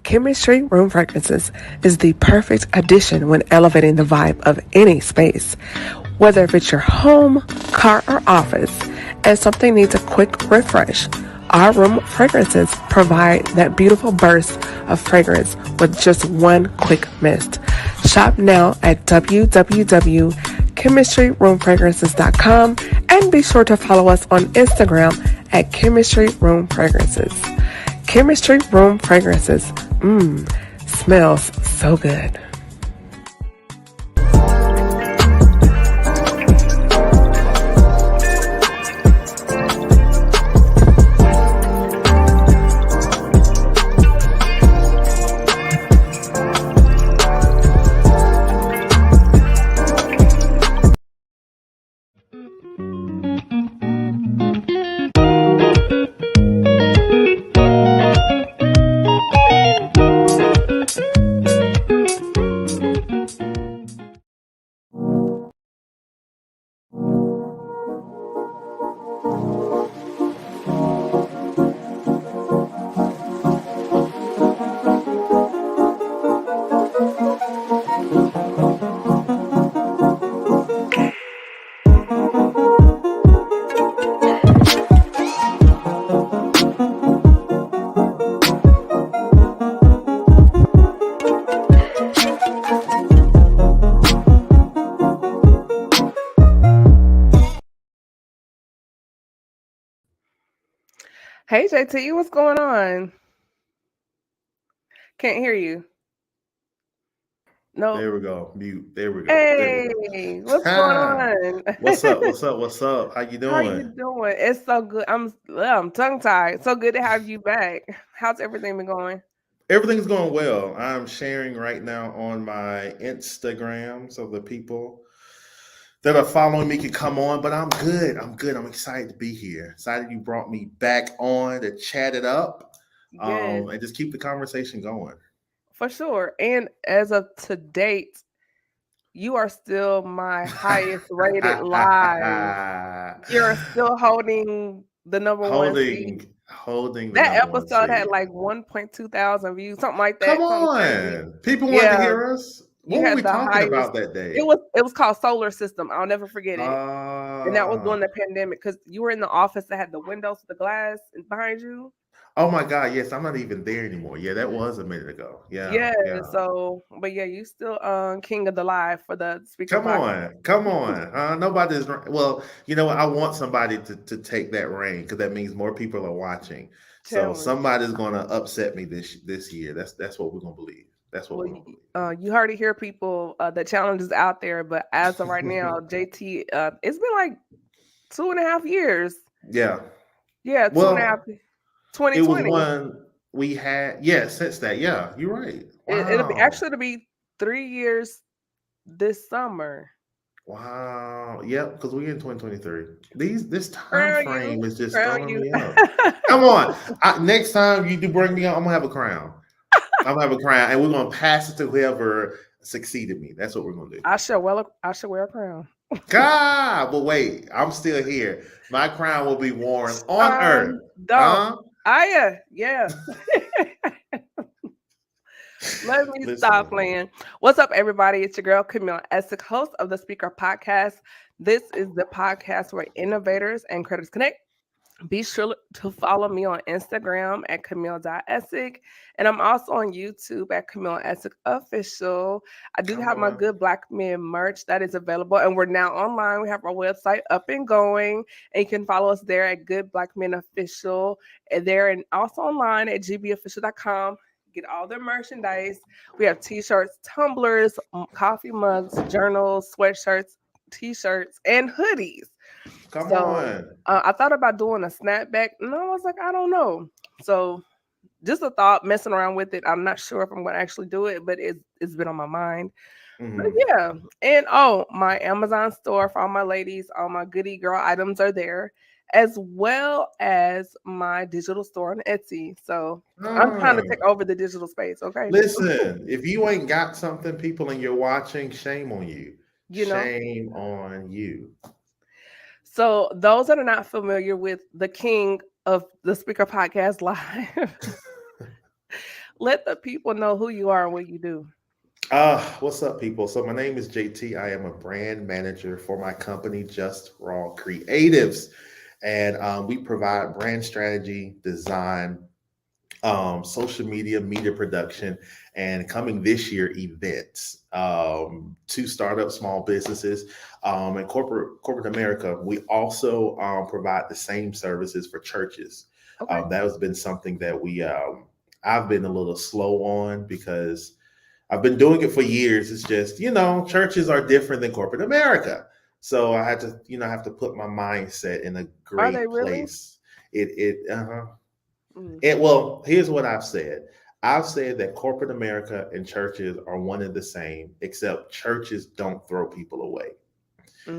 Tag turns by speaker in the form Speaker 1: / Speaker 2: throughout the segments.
Speaker 1: Chemistry Room Fragrances is the perfect addition when elevating the vibe of any space. Whether if it's your home, car, or office, and something needs a quick refresh, our room fragrances provide that beautiful burst of fragrance with just one quick mist. Shop now at www.chemistryroomfragrances.com and be sure to follow us on Instagram at Chemistry Room Fragrances. Chemistry Room Fragrances. Smells so good. Hey JaiTee, what's going on? Can't hear you. No.
Speaker 2: There we go. Mute. There we go. There we go.
Speaker 1: Hey, what's going
Speaker 2: Ha!
Speaker 1: on?
Speaker 2: What's up? What's up? What's up? How you
Speaker 1: How are you
Speaker 2: doing?
Speaker 1: doing? It's so good. I'm tongue tied. So good to have you back. How's everything been going?
Speaker 2: Everything's going well. I'm sharing right now on my Instagram so the people that are following me can come on, but I'm good. I'm good. I'm excited to be here. Excited you brought me back on to chat it up
Speaker 1: Yes,
Speaker 2: and just keep the conversation going.
Speaker 1: for sure. And as of to date, you are still my highest rated live. You're still holding the number one seat.
Speaker 2: holding the
Speaker 1: That
Speaker 2: number one
Speaker 1: episode had
Speaker 2: seat.
Speaker 1: like 1.2 thousand views, something like
Speaker 2: Come
Speaker 1: that, something crazy.
Speaker 2: on. People wanted to
Speaker 1: Yeah,
Speaker 2: hear us.
Speaker 1: you
Speaker 2: What were
Speaker 1: had
Speaker 2: we
Speaker 1: the
Speaker 2: talking
Speaker 1: highest.
Speaker 2: about that
Speaker 1: It
Speaker 2: day?
Speaker 1: was it was called Solar System. I'll never forget it. And that was
Speaker 2: Uh,
Speaker 1: during the pandemic because you were in the office that had the windows, the glass behind you.
Speaker 2: oh my God, yes, I'm not even there anymore. Yeah, that was a minute ago. Yeah,
Speaker 1: Yeah.
Speaker 2: yeah.
Speaker 1: So, but yeah, you still king of the live for the speaker
Speaker 2: Come
Speaker 1: podcast.
Speaker 2: on, come on. Nobody's well. You know what? I want somebody to take that reign because that means more people are watching. So
Speaker 1: Challenge.
Speaker 2: somebody's gonna upset me this year. That's what we're gonna believe. That's what
Speaker 1: Well,
Speaker 2: we're gonna believe.
Speaker 1: you already hear people. The challenge is out there, but as of right now, JT, it's been like 2.5 years.
Speaker 2: Yeah.
Speaker 1: Yeah, two and a half.
Speaker 2: Well, it was
Speaker 1: 2020.
Speaker 2: one we had. Yeah, since that. Yeah, you're right.
Speaker 1: It'll be
Speaker 2: Wow.
Speaker 1: it'll be 3 years this summer.
Speaker 2: Wow. Yep, because we're in 2023. This time
Speaker 1: Crown you,
Speaker 2: frame is just
Speaker 1: crown
Speaker 2: throwing
Speaker 1: you.
Speaker 2: me up. Come on. Next time you do bring me on, I'm gonna have a crown. I'm gonna have a crown, and we're gonna pass it to whoever succeeded me. That's what we're gonna do.
Speaker 1: I shall wear a crown.
Speaker 2: God, but wait, I'm still here. My crown will be worn on
Speaker 1: Um,
Speaker 2: earth.
Speaker 1: don't.
Speaker 2: Huh?
Speaker 1: Yeah. Let me stop
Speaker 2: Listen.
Speaker 1: playing. What's up, everybody? It's your girl Camille Essex, host of the Speaker Podcast. This is the podcast where innovators and creators connect. Be sure to follow me on Instagram at Camille.Essig. And I'm also on YouTube at Camille Essig Official. I do
Speaker 2: Come
Speaker 1: have my
Speaker 2: on.
Speaker 1: Good Black Men merch that is available. And we're now online. We have our website up and going. And you can follow us there at Good Black Men Official. And there and also online at gbofficial.com. Get all their merchandise. We have t-shirts, tumblers, coffee mugs, journals, sweatshirts, t-shirts, and hoodies.
Speaker 2: Come
Speaker 1: So
Speaker 2: on.
Speaker 1: I thought about doing a snapback, and I was like, I don't know. So just a thought, messing around with it. I'm not sure if I'm going to actually do it, but it's been on my mind. But
Speaker 2: Hmm.
Speaker 1: yeah, and oh, my Amazon store for all my ladies, all my goody girl items are there, as well as my digital store on Etsy. So I'm trying to take
Speaker 2: Ah.
Speaker 1: over the digital space. Okay,
Speaker 2: Listen, if you ain't got something, people, and you're watching, shame on you.
Speaker 1: you know.
Speaker 2: Shame on you.
Speaker 1: So those that are not familiar with the king of the Speaker Podcast Live. Let the people know who you are and what you do.
Speaker 2: What's up, people? So my name is JT. I am a brand manager for my company, Just Raw Creatives, and we provide brand strategy, design, social media production, and coming this year, events to startup small businesses and corporate America. We also provide the same services for churches.
Speaker 1: Okay.
Speaker 2: That has been something that I've been a little slow on because I've been doing it for years. It's just, churches are different than corporate America. So I had to, have to put my mindset in a
Speaker 1: Are they
Speaker 2: great
Speaker 1: really?
Speaker 2: place. Uh-huh.
Speaker 1: Mm,
Speaker 2: Well, here's what I've said. I've said that corporate America and churches are one and the same, except churches don't throw people away.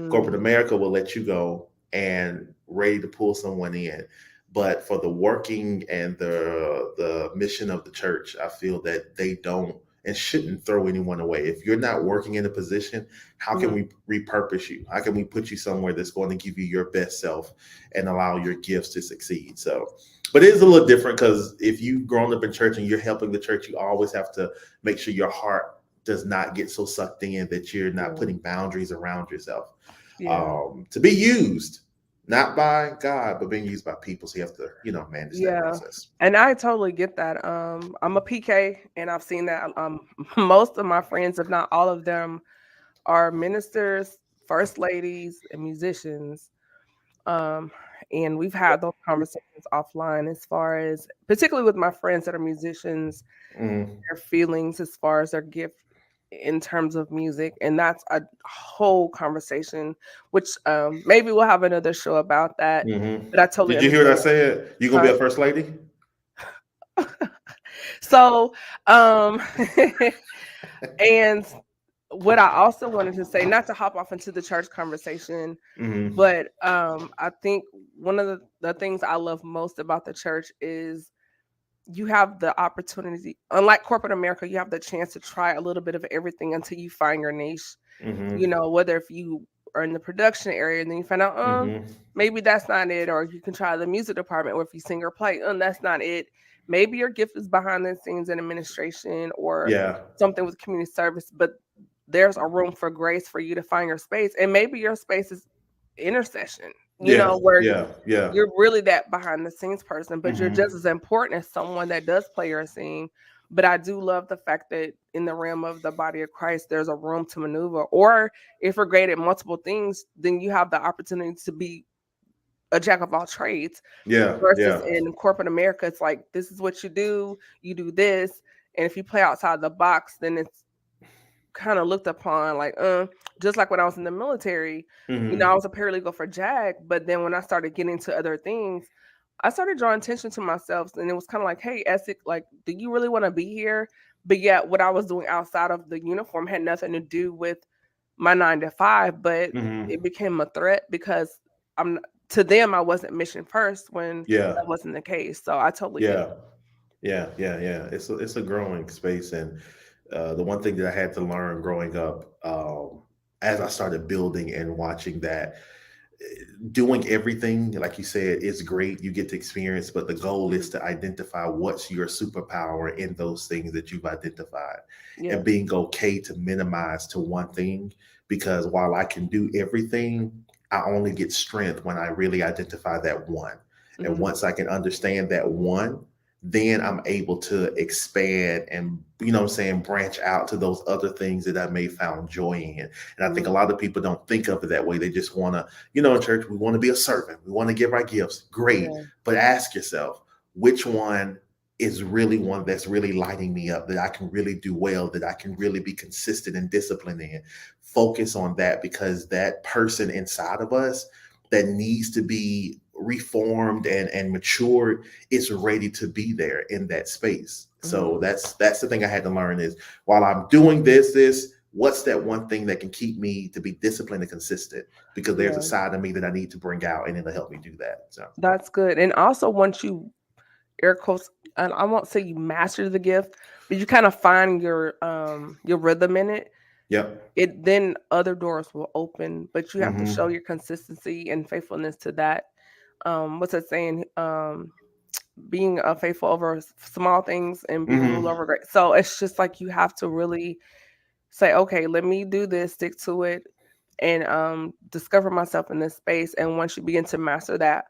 Speaker 2: Corporate
Speaker 1: mm,
Speaker 2: America will let you go and ready to pull someone in. But for the working and the mission of the church, I feel that they don't and shouldn't throw anyone away. If you're not working in a position, how can
Speaker 1: mm.
Speaker 2: we repurpose you? How can we put you somewhere that's going to give you your best self and allow your gifts to succeed? So, but it is a little different because if you've grown up in church and you're helping the church, you always have to make sure your heart does not get so sucked in that you're not
Speaker 1: Yeah.
Speaker 2: putting boundaries around yourself
Speaker 1: Yeah.
Speaker 2: to be used, not by God, but being used by people. So you have to, manage that
Speaker 1: Yeah.
Speaker 2: process.
Speaker 1: And I totally get that. I'm a PK and I've seen that most of my friends, if not all of them, are ministers, first ladies, and musicians. Um, and we've had those conversations offline as far as particularly with my friends that are musicians,
Speaker 2: Mm,
Speaker 1: their feelings as far as their gift in terms of music. And that's a whole conversation, which maybe we'll have another show about that.
Speaker 2: hmm
Speaker 1: But I totally
Speaker 2: Did you hear what I
Speaker 1: understand.
Speaker 2: said? You gonna be
Speaker 1: Huh?
Speaker 2: a first lady?
Speaker 1: So, and what I also wanted to say, not to hop off into the church conversation,
Speaker 2: hmm
Speaker 1: but I think one of the things I love most about the church is you have the opportunity, unlike corporate America, you have the chance to try a little bit of everything until you find your niche.
Speaker 2: hmm
Speaker 1: You know, whether if you are in the production area and then you find out,
Speaker 2: hmm
Speaker 1: maybe that's not it, or you can try the music department, or if you sing or play, that's not it. Maybe your gift is behind the scenes in administration or
Speaker 2: Yeah.
Speaker 1: something with community service, but there's a room for grace for you to find your space. And maybe your space is intercession,
Speaker 2: Yeah.
Speaker 1: where
Speaker 2: Yeah. Yeah.
Speaker 1: you're really that behind the scenes person, but you're just
Speaker 2: hmm
Speaker 1: as important as someone that does play or sing. But I do love the fact that in the realm of the body of Christ, there's a room to maneuver. Or if we're great at multiple things, then you have the opportunity to be a jack of all trades.
Speaker 2: Yeah.
Speaker 1: Versus
Speaker 2: Yeah.
Speaker 1: in corporate America, it's like this is what you do this, and if you play outside the box, then it's kind of looked upon like, just like when I was in the military, I
Speaker 2: hmm
Speaker 1: was a paralegal for JAG, but then when I started getting into other things, I started drawing attention to myself, and it was kind of like, hey, Essex, like, do you really want to be here? But yet, what I was doing outside of the uniform had nothing to do with my 9 to 5, but it
Speaker 2: hmm
Speaker 1: became a threat because I'm to them, I wasn't mission first when
Speaker 2: Yeah.
Speaker 1: that wasn't the case. So I totally get
Speaker 2: Yeah. Yeah, yeah, yeah. It's a growing space, and the one thing that I had to learn growing up, as I started building and watching that, doing everything like you said is great. You get to experience, but the goal
Speaker 1: it.
Speaker 2: is to identify what's your superpower in those things that you've identified,
Speaker 1: Yeah.
Speaker 2: and being okay to minimize to one thing. Because while I can do everything, I only get strength when I really identify that one. And
Speaker 1: Hmm.
Speaker 2: once I can understand that one, then I'm able to expand and, what I'm saying, branch out to those other things that I may found joy in. And I think a
Speaker 1: Hmm.
Speaker 2: lot of people don't think of it that way. They just want to, in church, we want to be a servant. We want to give our gifts. Great.
Speaker 1: Yeah.
Speaker 2: But ask yourself, which one is really one that's really lighting me up, that I can really do well, that I can really be consistent and disciplined in. Focus on that, because that person inside of us that needs to be reformed and matured is ready to be there in that space.
Speaker 1: Hmm.
Speaker 2: So that's the thing I had to learn is, while I'm doing this, what's that one thing that can keep me to be disciplined and consistent? Because there's a
Speaker 1: Yeah.
Speaker 2: side of me that I need to bring out, and it'll help me do that. So
Speaker 1: That's good. And also once you air quotes, and I won't say you master the gift, but you kind of find your rhythm in it,
Speaker 2: yep.
Speaker 1: it then other doors will open, but you have to show
Speaker 2: hmm
Speaker 1: your consistency and faithfulness to that. What's that saying? being faithful over small things and be ruled
Speaker 2: Mm-hmm.
Speaker 1: over great. So it's just like you have to really say, okay, let me do this, stick to it, and discover myself in this space. And once you begin to master that,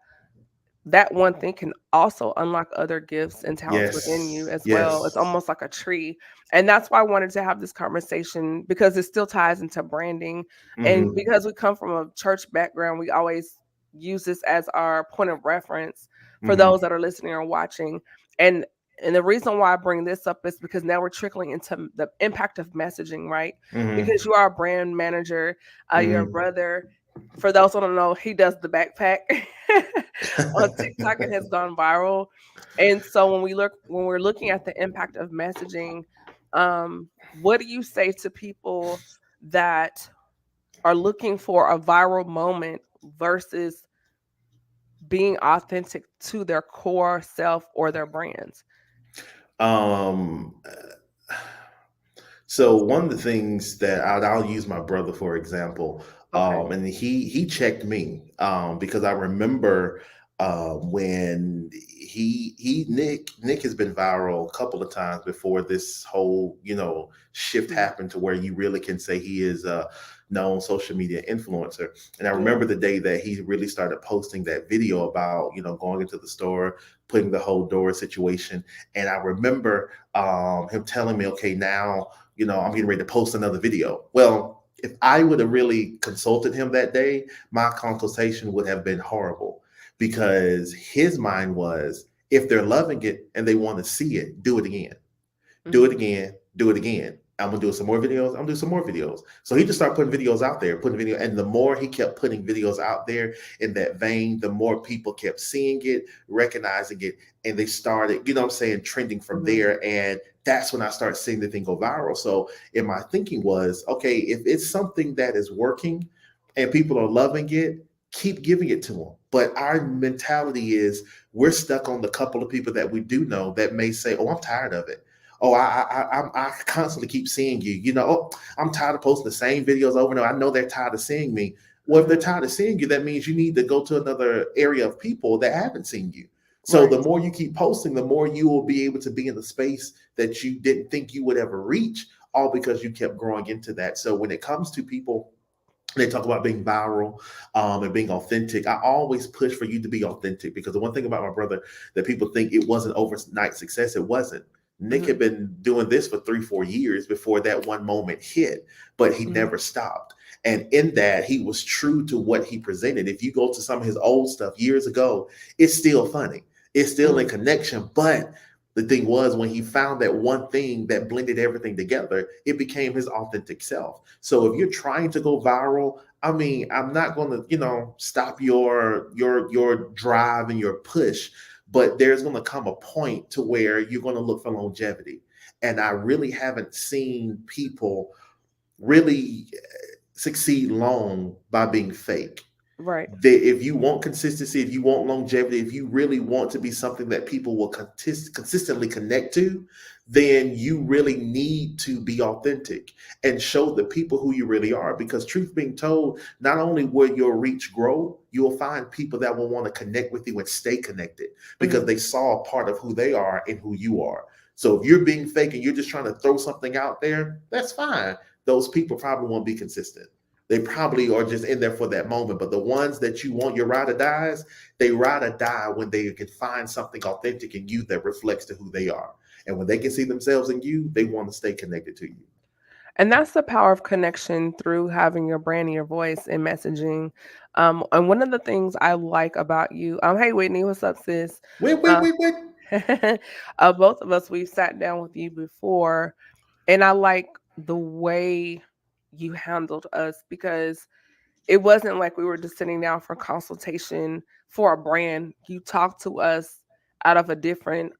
Speaker 1: that one thing can also unlock other gifts and talents within you
Speaker 2: Yes.
Speaker 1: as well. It's
Speaker 2: Yes.
Speaker 1: almost like a tree. And that's why I wanted to have this conversation because it still ties into branding. And
Speaker 2: Mm-hmm.
Speaker 1: because we come from a church background, we always use this as our point of reference for
Speaker 2: Mm-hmm.
Speaker 1: those that are listening or watching. And and the reason why I bring this up is because now we're trickling into the impact of messaging, right?
Speaker 2: Mm-hmm.
Speaker 1: Because you are a brand manager, your
Speaker 2: Mm-hmm.
Speaker 1: brother, for those who don't know, he does the backpack on TikTok. It has gone viral, and so when we're looking at the impact of messaging, what do you say to people that are looking for a viral moment versus being authentic to their core self or their brands?
Speaker 2: um So one of the things that I'll use my brother for example,
Speaker 1: Okay.
Speaker 2: and he checked me because I remember when he Nick has been viral a couple of times before this whole shift
Speaker 1: Mhm.
Speaker 2: happened to where you really can say he is a known social media influencer. And I
Speaker 1: Yeah.
Speaker 2: remember the day that he really started posting that video about going into the store, putting the whole door situation, and I remember him telling me, okay, now I'm getting ready to post another video. Well, if I would have really consulted him that day, my consultation would have been horrible because his mind was, if they're loving it and they want to see it, do it again, do it
Speaker 1: Mhm.
Speaker 2: again, do it again. I'm gonna do some more videos. I'm gonna do some more videos. So he just started putting videos out there, putting video, and the more he kept putting videos out there in that vein, the more people kept seeing it, recognizing it, and they started, trending from
Speaker 1: Mhm.
Speaker 2: there. And that's when I started seeing the thing go viral. So, in my thinking was, okay, if it's something that is working and people are loving it, keep giving it to them. But our mentality is we're stuck on the couple of people that we do know that may say, "Oh, I'm tired of it. Oh, I constantly keep seeing you. Oh, I'm tired of posting the same videos over and over. I know they're tired of seeing me. Well, if they're
Speaker 1: Mhm.
Speaker 2: tired of seeing you, that means you need to go to another area of people that haven't seen you. So
Speaker 1: Right.
Speaker 2: the more you keep posting, the more you will be able to be in the space that you didn't think you would ever reach, all because you kept growing into that. So when it comes to people, they talk about being viral and being authentic. I always push for you to be authentic because the one thing about my brother that people think it wasn't overnight success, it wasn't. Nick had
Speaker 1: Mhm.
Speaker 2: been doing this for 3-4 years before that one moment hit, but he
Speaker 1: Mhm.
Speaker 2: never stopped. And in that, he was true to what he presented. If you go to some of his old stuff years ago, it's still funny. It's still in
Speaker 1: Mhm.
Speaker 2: connection, but the thing was, when he found that one thing that blended everything together, it became his authentic self. So if you're trying to go viral, I mean, I'm not going to, stop your drive and your push, but there's going to come a point to where you're going to look for longevity. And I really haven't seen people really succeed long by being fake.
Speaker 1: Right.
Speaker 2: If you want consistency, if you want longevity, if you really want to be something that people will consistently connect to, then you really need to be authentic and show the people who you really are. Because truth being told, not only will your reach grow, you will find people that will want to connect with you and stay connected because
Speaker 1: Mhm.
Speaker 2: they saw a part of who they are and who you are. So if you're being fake and you're just trying to throw something out there, that's fine. Those people probably won't be consistent. They probably are just in there for that moment. But the ones that you want your ride or dies, they ride or die when they can find something authentic in you that reflects to who they are. And when they can see themselves in you, they want to stay connected to you.
Speaker 1: And that's the power of connection through having your brand and your voice and messaging. And one of the things I like about you, hey Whitney, what's up, sis?
Speaker 2: Wait, wait,
Speaker 1: Uh,
Speaker 2: wait, wait.
Speaker 1: both of us, we've sat down with you before, and I like the way you handled us because it wasn't like we were just sitting down for consultation for a brand. You talked to us out of a different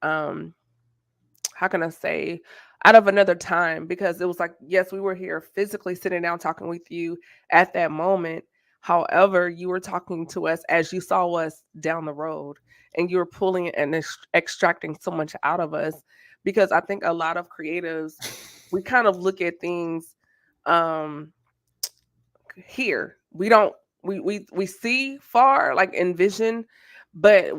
Speaker 1: how can I say, out of another time because it was like, yes, we were here physically sitting down talking with you at that moment. However, you were talking to us as you saw us down the road and you were pulling and extracting so much out of us because I think a lot of creatives, we kind of look at things um here. We don't we see far like envision, but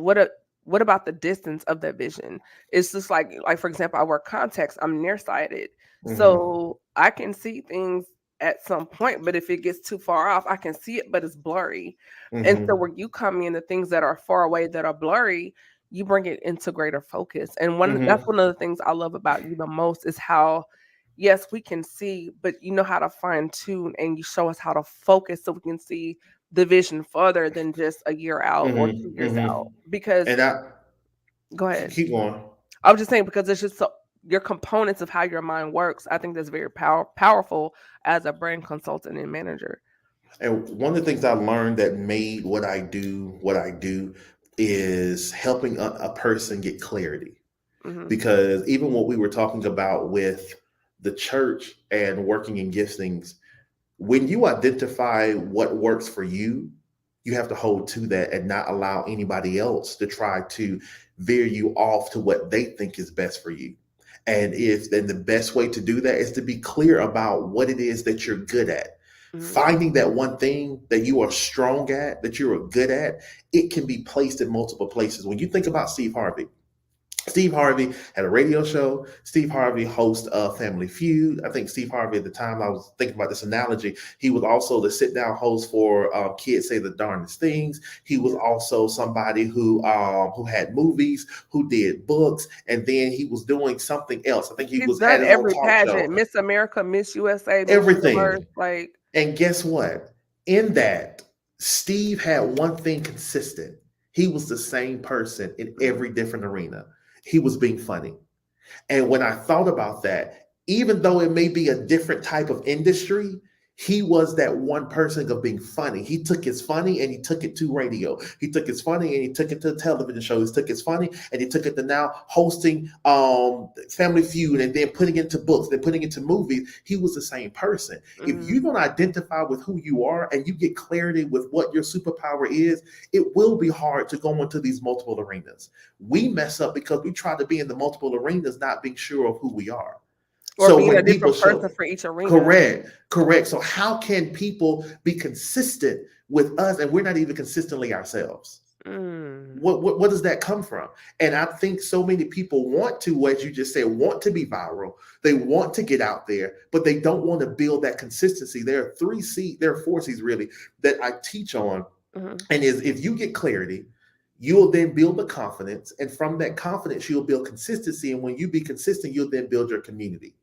Speaker 1: what about the distance of that vision? It's just like for example, I wear contacts. I'm nearsighted,
Speaker 2: Mm-hmm.
Speaker 1: so I can see things at some point. But if it gets too far off, I can see it, but it's blurry. And so
Speaker 2: Mm-hmm.
Speaker 1: where you come in, the things that are far away that are blurry, you bring it into greater focus. And that's
Speaker 2: Mm-hmm.
Speaker 1: one of the things I love about you the most is how, yes, we can see, but you know how to fine tune and you show us how to focus so we can see the vision further than just a year out or
Speaker 2: Mm-hmm.
Speaker 1: 2 years
Speaker 2: Mm-hmm.
Speaker 1: out. Because
Speaker 2: And I
Speaker 1: go ahead.
Speaker 2: keep going.
Speaker 1: I was just saying because it's just so your components of how your mind works. I think that's very powerful as a brand consultant and manager.
Speaker 2: And one of the things I learned that made what I do is helping a person get clarity.
Speaker 1: Hmm.
Speaker 2: Because even what we were talking about with the church and working in giftings, when you identify what works for you, you have to hold to that and not allow anybody else to try to veer you off to what they think is best for you. And if then the best way to do that is to be clear about what it is that you're good at.
Speaker 1: Hmm.
Speaker 2: Finding that one thing that you are strong at, that you're good at, it can be placed in multiple places. When you think about Steve Harvey had a radio show. Steve Harvey hosts a Family Feud. I think Steve Harvey at the time, I was thinking about this analogy, he was also the sit down host for Kids Say the Darndest Things. He was
Speaker 1: Yeah.
Speaker 2: also somebody who had movies, who did books, and then he was doing something else. I think he
Speaker 1: He's
Speaker 2: was had
Speaker 1: done
Speaker 2: his own
Speaker 1: every
Speaker 2: talk show.
Speaker 1: pageant, Miss America, Miss USA, Miss Universe.
Speaker 2: Everything.
Speaker 1: Like,
Speaker 2: And guess what? In that, Steve had one thing consistent. He was the same person in
Speaker 1: mhm,
Speaker 2: every different arena. He was being funny. And when I thought about that, even though it may be a different type of industry, he was that one person of being funny. He took his funny and he took it to radio. He took his funny and he took it to television shows. He took his funny and he took it to now hosting Family Feud and then putting it into books, then putting it into movies. He was the same person. If
Speaker 1: mhm.
Speaker 2: you don't identify with who you are and you get clarity with what your superpower is, it will be hard to go into these multiple arenas. We mess up because we try to be in the multiple arenas, not being sure of who we are.
Speaker 1: Or
Speaker 2: So
Speaker 1: being a
Speaker 2: when people
Speaker 1: different person
Speaker 2: show,
Speaker 1: for each arena.
Speaker 2: correct. So how can people be consistent with us and we're not even consistently ourselves?
Speaker 1: Mm.
Speaker 2: What does that come from? And I think so many people want to, as you just said, want to be viral. They want to get out there, but they don't want to build that consistency. There are 4 C's really that I teach on.
Speaker 1: Mhm.
Speaker 2: And is if you get clarity, you'll then build the confidence. And from that confidence, you'll build consistency. And when you be consistent, you'll then build your community.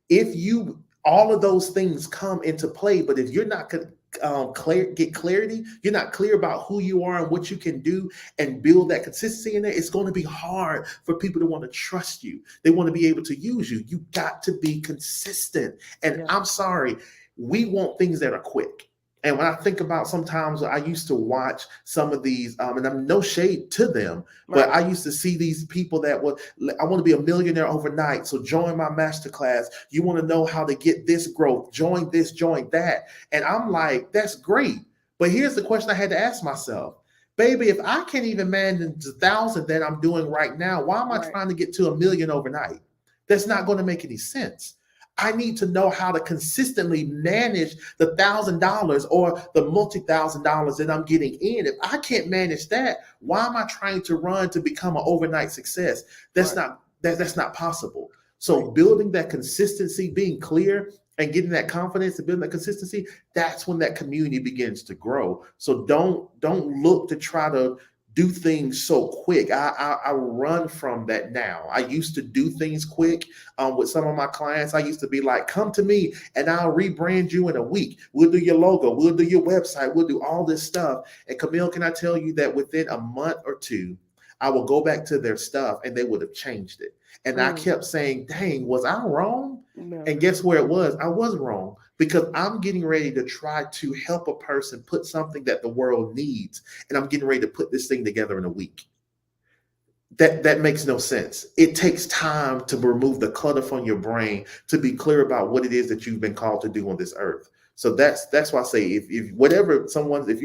Speaker 2: If you all of those things come into play, but if you're not get clarity, you're not clear about who you are and what you can do and build that consistency in there, it's going to be hard for people to want to trust you. They want to be able to use you. You got to be consistent. And
Speaker 1: Yeah.
Speaker 2: I'm sorry, we want things that are quick. And when I think about sometimes I used to watch some of these, and I'm no shade to them, but
Speaker 1: Right.
Speaker 2: I used to see these people that were, I want to be a millionaire overnight. So join my masterclass. You want to know how to get this growth, join this, join that. And I'm like, that's great. But here's the question I had to ask myself. Baby, if I can't even manage the 1,000 that I'm doing right now, why am I
Speaker 1: Right.
Speaker 2: trying to get to 1 million overnight? That's not going to make any sense. I need to know how to consistently manage the $1,000 or the multi-$1,000 that I'm getting in. If I can't manage that, why am I trying to run to become an overnight success?
Speaker 1: Right.
Speaker 2: That's not possible.
Speaker 1: Right.
Speaker 2: So building that consistency, being clear and getting that confidence and building that consistency, that's when that community begins to grow. So don't look to try to do things so quick. I run from that now. I used to do things quick with some of my clients. I used to be like, come to me and I'll rebrand you in a week. We'll do your logo. We'll do your website. We'll do all this stuff. And Camille, can I tell you that within a month or two, I will go back to their stuff and they would have changed it. And I
Speaker 1: Mm.
Speaker 2: kept saying, dang, was I wrong?
Speaker 1: No.
Speaker 2: And guess where it was? I was wrong because I'm getting ready to try to help a person put something that the world needs. And I'm getting ready to put this thing together in a week. That makes no sense. It takes time to remove the clutter from your brain to be clear about what it is that you've been called to do on this earth. So that's why I say if you're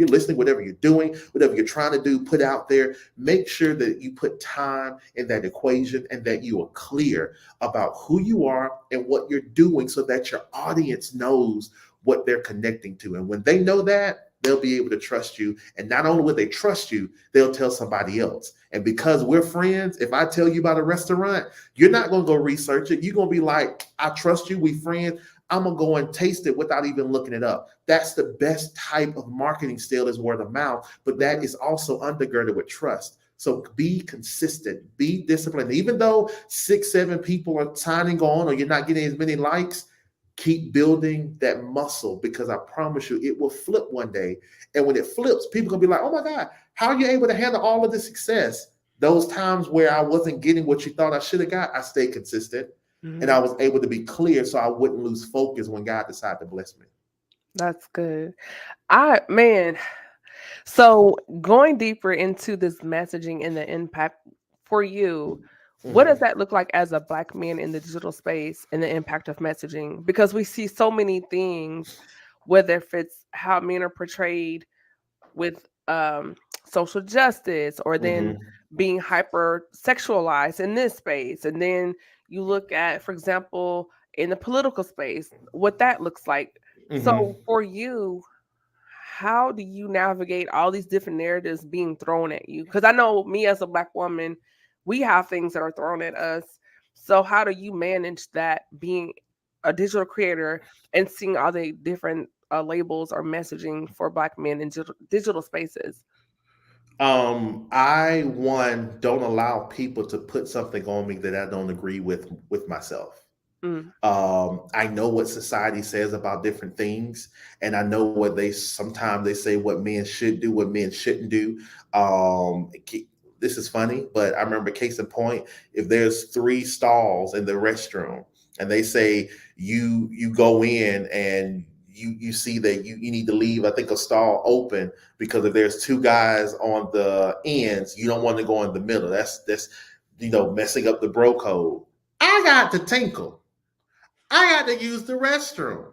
Speaker 2: listening, whatever you're doing, whatever you're trying to do, put out there, make sure that you put time in that equation and that you are clear about who you are and what you're doing so that your audience knows what they're connecting to. And when they know that, they'll be able to trust you. And not only will they trust you, they'll tell somebody else. And because we're friends, if I tell you about a restaurant, you're not going to go research it. You're going to be like, I trust you. We friends. I'm going to go and taste it without even looking it up. That's the best type of marketing still is word of mouth, but that is also undergirded with trust. So be consistent, be disciplined. Even though 6, 7 people are signing on or you're not getting as many likes, keep building that muscle because I promise you it will flip one day. And when it flips, people gonna be like, oh my God, how are you able to handle all of this success? Those times where I wasn't getting what you thought I should have got, I stayed consistent and I was able to be clear so I wouldn't lose focus when God decided to bless me.
Speaker 1: That's good. Man, so going deeper into this messaging and the impact for you, what does that look like as a Black man in the digital space and the impact of messaging? Because we see so many things, whether if it's how men are portrayed with social justice or then
Speaker 2: Mm-hmm.
Speaker 1: being hyper sexualized in this space. And then you look at, for example, in the political space, what that looks like.
Speaker 2: Mm-hmm.
Speaker 1: So for you, how do you navigate all these different narratives being thrown at you? Because I know me as a Black woman, we have things that are thrown at us. So how do you manage that being a digital creator and seeing all the different labels or messaging for Black men in digital spaces?
Speaker 2: I one don't allow people to put something on me that I don't agree with myself.
Speaker 1: Mm,
Speaker 2: I know what society says about different things, and I know what they sometimes they say what men should do, what men shouldn't do. Um, this is funny, but I remember case in point, if there's 3 stalls in the restroom and they say you go in and you see that you need to leave, I think a stall open because if there's 2 guys on the ends, you don't want to go in the middle. That's messing up the bro code. I got to tinkle. I got to use the restroom.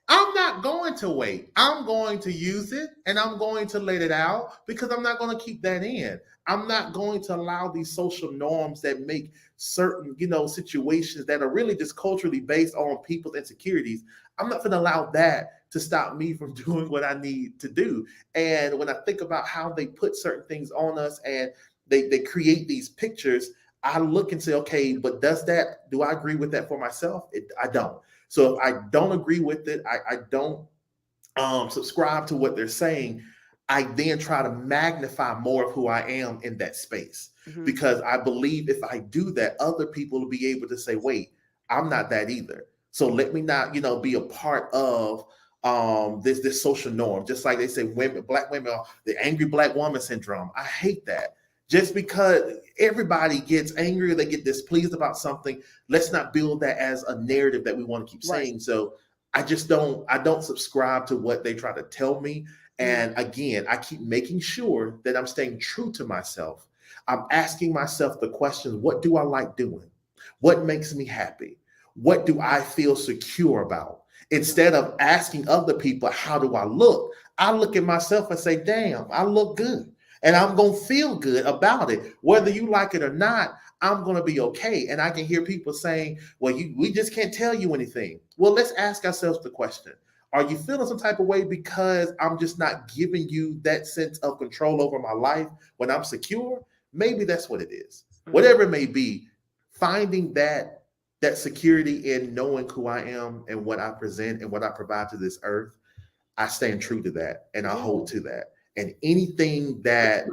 Speaker 2: I'm not going to wait. I'm going to use it and I'm going to let it out because I'm not going to keep that in. I'm not going to allow these social norms that make certain, situations that are really just culturally based on people's insecurities. I'm not going to allow that to stop me from doing what I need to do. And when I think about how they put certain things on us and they create these pictures, I look and say, okay, but do I agree with that for myself? I don't. So if I don't agree with it, I don't subscribe to what they're saying, I then try to magnify more of who I am in that space.
Speaker 1: mhm.
Speaker 2: Because I believe if I do that, other people will be able to say, wait, I'm not that either. So let me not, be a part of this social norm. Just like they say black women are the angry black woman syndrome. I hate that. Just because everybody gets angry or they get displeased about something, let's not build that as a narrative that we want to keep
Speaker 1: Right.
Speaker 2: saying. So I don't subscribe to what they try to tell me.
Speaker 1: Mm,
Speaker 2: And again, I keep making sure that I'm staying true to myself. I'm asking myself the questions, what do I like doing? What makes me happy? What do I feel secure about?
Speaker 1: mhm.
Speaker 2: Instead of asking other people, how do I look? I look at myself and say, damn, I look good. And I'm going to feel good about it. Whether you like it or not, I'm going to be okay. And I can hear people saying, well, we just can't tell you anything. Well, let's ask ourselves the question. Are you feeling some type of way because I'm just not giving you that sense of control over my life when I'm secure? Maybe that's what it is.
Speaker 1: Mhm.
Speaker 2: Whatever it may be, finding that security in knowing who I am and what I present and what I provide to this earth, I stand true to that and I
Speaker 1: Yeah.
Speaker 2: hold to that. And anything that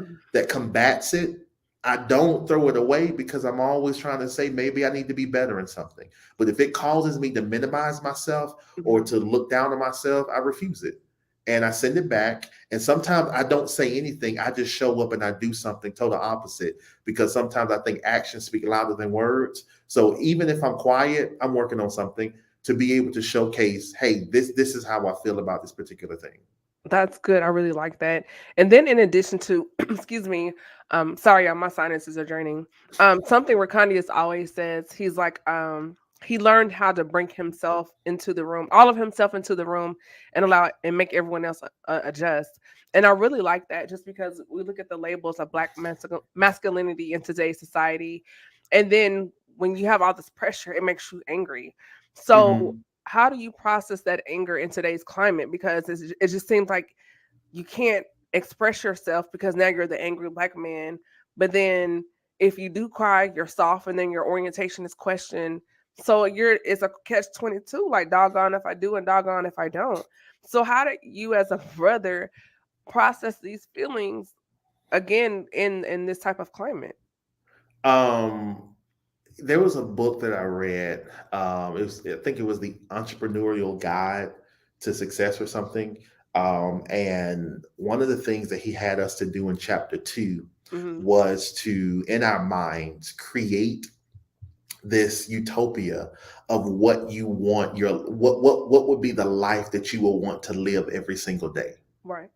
Speaker 2: combats it, I don't throw it away because I'm always trying to say maybe I need to be better in something. But if it causes me to minimize myself or
Speaker 1: Mhm.
Speaker 2: to look down on myself, I refuse it. And I send it back. And sometimes I don't say anything. I just show up and I do something total opposite because sometimes I think actions speak louder than words. So even if I'm quiet, I'm working on something to be able to showcase, hey, this is how I feel about this particular thing.
Speaker 1: That's good. I really like that. And then in addition to, excuse me, sorry, my sinuses are draining. Something Rakandius always says, he's like, he learned how to bring himself into the room, all of himself into the room, and allow and make everyone else adjust. And I really like that, just because we look at the labels of Black masculinity in today's society, and then when you have all this pressure, it makes you angry. So
Speaker 2: Mm-hmm.
Speaker 1: how do you process that anger in today's climate? Because it just seems like you can't express yourself because now you're the angry black man. But then if you do cry, you're soft, and then your orientation is questioned. So it's a catch-22, like doggone if I do and doggone if I don't. So how do you as a brother process these feelings again in this type of climate?
Speaker 2: Um, there was a book that I read. I think it was the Entrepreneurial Guide to Success or something. And one of the things that he had us to do in chapter two
Speaker 1: Hmm.
Speaker 2: was to, in our minds, create this utopia of what you want what would be the life that you will want to live every single day.
Speaker 1: Right.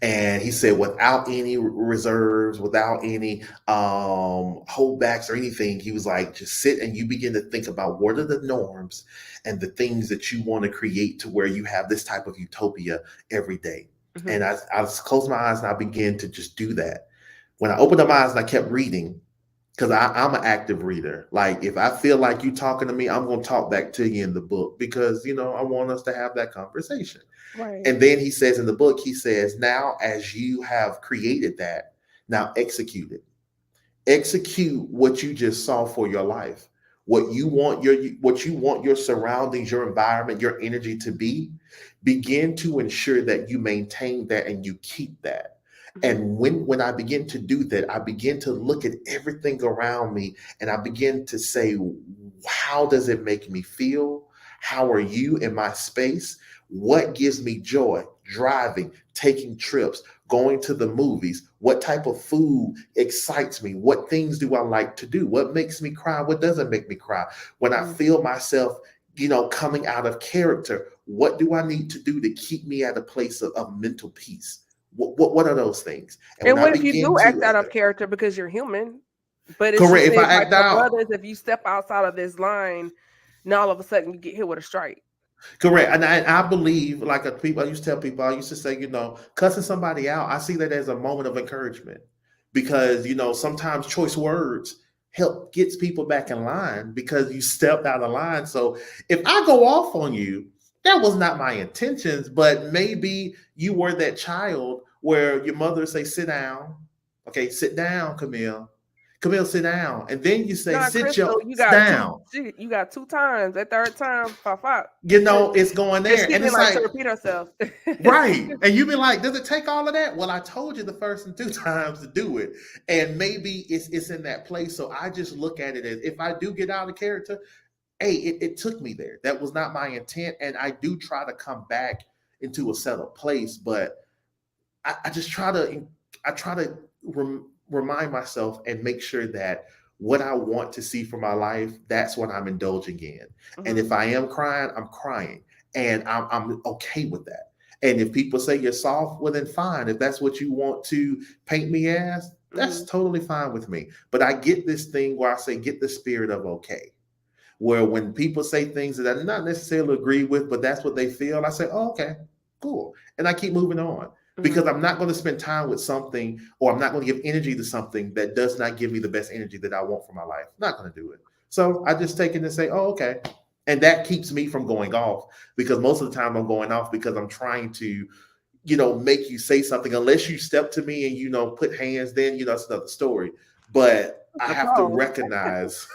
Speaker 2: And he said, without any reserves, without any holdbacks or anything, he was like, just sit and you begin to think about what are the norms and the things that you want to create to where you have this type of utopia every day.
Speaker 1: Hmm.
Speaker 2: And I closed my eyes and I began to just do that. When I opened up my eyes and I kept reading, because I'm an active reader. Like if I feel like you talking to me, I'm going to talk back to you in the book because, I want us to have that conversation.
Speaker 1: Right.
Speaker 2: And then he says in the book, he says, now as you have created that, now execute it. Execute what you just saw for your life. What you want your surroundings, your environment, your energy to be. Begin to ensure that you maintain that and you keep that.
Speaker 1: Hmm.
Speaker 2: And when I begin to do that, I begin to look at everything around me and I begin to say, how does it make me feel? How are you in my space? What gives me joy? Driving, taking trips, going to the movies. What type of food excites me? What things do I like to do? What makes me cry? What doesn't make me cry? When I
Speaker 1: Hmm.
Speaker 2: feel myself, coming out of character, what do I need to do to keep me at a place of mental peace? What are those things? And when
Speaker 1: And
Speaker 2: I
Speaker 1: what if you
Speaker 2: begin
Speaker 1: do act
Speaker 2: to,
Speaker 1: out of character because you're human? But it just
Speaker 2: correct, if
Speaker 1: seems
Speaker 2: I
Speaker 1: like
Speaker 2: act
Speaker 1: for
Speaker 2: out,
Speaker 1: brothers, if you step outside of this line, now all of a sudden you get hit with a strike.
Speaker 2: correct. And I believe, like people, I used to tell people, I used to say, cussing somebody out, I see that as a moment of encouragement because, sometimes choice words help gets people back in line because you stepped out of line. So if I go off on you, that was not my intentions, but maybe you were that child where your mother say, sit down. Okay, sit down, Camille. Camille, sit down. And then you say,
Speaker 1: Nah,
Speaker 2: sit
Speaker 1: Crystal,
Speaker 2: your down.
Speaker 1: you got two times. That third time, pop up.
Speaker 2: It's going
Speaker 1: Because
Speaker 2: there.
Speaker 1: she
Speaker 2: And
Speaker 1: didn't
Speaker 2: it's
Speaker 1: like to
Speaker 2: like,
Speaker 1: repeat herself.
Speaker 2: right. And you be like, does it take all of that? Well, I told you the first and two times to do it. And maybe it's in that place. So I just look at it as if I do get out of character, hey, it took me there. That was not my intent. And I do try to come back into a settled place, but I just try to remind myself and make sure that what I want to see for my life, that's what I'm indulging in. And
Speaker 1: Hmm.
Speaker 2: if I am crying, I'm crying, and I'm okay with that. And if people say you're soft, well then fine. If that's what you want to paint me as, that's
Speaker 1: Hmm.
Speaker 2: totally fine with me. But I get this thing where I say get the spirit of okay, where when people say things that I not necessarily agree with, but that's what they feel, I say, oh, okay, cool. And I keep moving on because
Speaker 1: Hmm.
Speaker 2: I'm not going to spend time with something or I'm not going to give energy to something that does not give me the best energy that I want for my life. I'm not going to do it. So I just take it and say, oh, okay. And that keeps me from going off because most of the time I'm going off because I'm trying to make you say something. Unless you step to me and put hands, then that's another story. But I
Speaker 1: A
Speaker 2: have to
Speaker 1: pause.
Speaker 2: recognize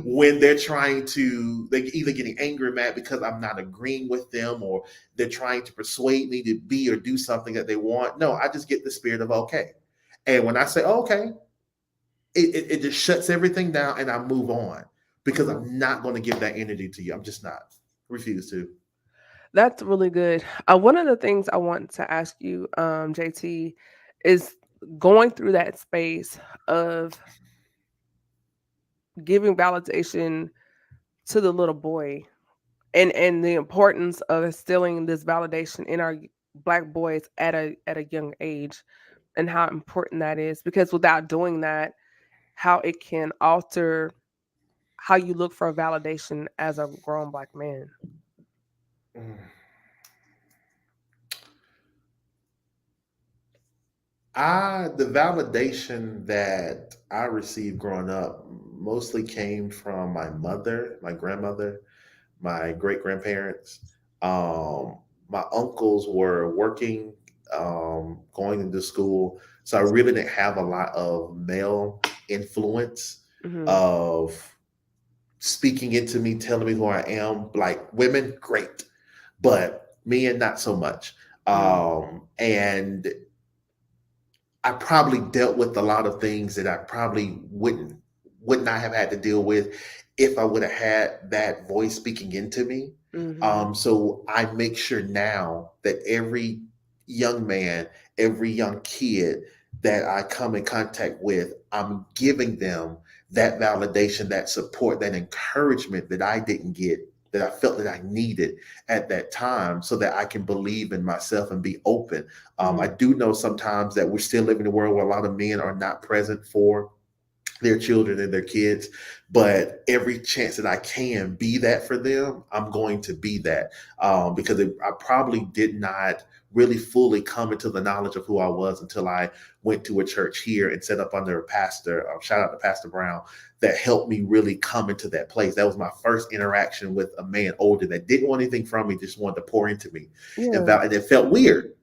Speaker 2: when they're either getting angry or mad because I'm not agreeing with them, or they're trying to persuade me to be or do something that they want. No, I just get the spirit of okay. And when I say okay, it just shuts everything down and I move on because
Speaker 1: Hmm.
Speaker 2: I'm not going to give that energy to you. I'm just not. Refuse to.
Speaker 1: That's really good. One of the things I want to ask you, JT, is going through that space of giving validation to the little boy, and the importance of instilling this validation in our black boys at a young age, and how important that is, because without doing that, how it can alter how you look for validation as a grown black man.
Speaker 2: Mm. The validation that I received growing up mostly came from my mother, my grandmother, my great grandparents. Um, my uncles were working going into school. So I really didn't have a lot of male influence
Speaker 1: Mm-hmm.
Speaker 2: of speaking into me, telling me who I am. Like women, great, but men, not so much. And I probably dealt with a lot of things that I probably would not have had to deal with if I would have had that voice speaking into me.
Speaker 1: Mm-hmm.
Speaker 2: So I make sure now that every young man, every young kid that I come in contact with, I'm giving them that validation, that support, that encouragement that I didn't get, that I felt that I needed at that time, so that I can believe in myself and be open. I
Speaker 1: Mm-hmm.
Speaker 2: do know sometimes that we're still living in a world where a lot of men are not present for their children and their kids, but every chance that I can be that for them, I'm going to be that, because I probably did not really fully come into the knowledge of who I was until I went to a church here and set up under a pastor. Shout out to Pastor Brown, that helped me really come into that place. That was my first interaction with a man older that didn't want anything from me, just wanted to pour into me,
Speaker 1: Yeah.
Speaker 2: and it felt weird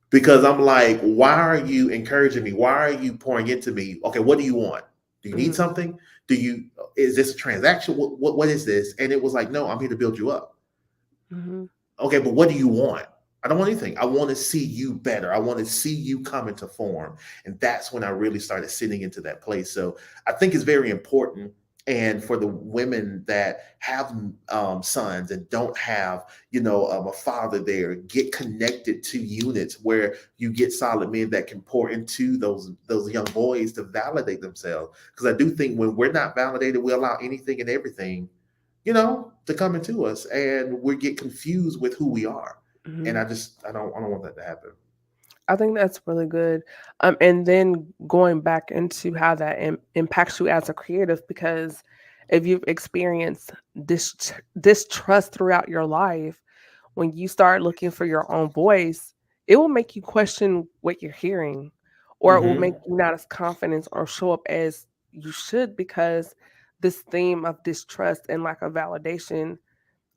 Speaker 2: because I'm like, why are you encouraging me? Why are you pouring into me? Okay, what do you want? Do you need
Speaker 1: Mm-hmm.
Speaker 2: something? Is this a transaction? What is this? And it was like, no, I'm here to build you up.
Speaker 1: Mm-hmm.
Speaker 2: Okay, but what do you want? I don't want anything. I want to see you better. I want to see you come into form. And that's when I really started sitting into that place. So I think it's very important. And for the women that have sons and don't have, a father there, get connected to units where you get solid men that can pour into those young boys to validate themselves. Because I do think when we're not validated, we allow anything and everything, to come into us, and we get confused with who we are. And
Speaker 1: Mm-hmm.
Speaker 2: I don't want that to happen.
Speaker 1: I think that's really good. And then going back into how that impacts you as a creative, because if you've experienced distrust throughout your life, when you start looking for your own voice, it will make you question what you're hearing, or it will make
Speaker 2: Hmm.
Speaker 1: you not as confident or show up as you should, because this theme of distrust and lack of validation,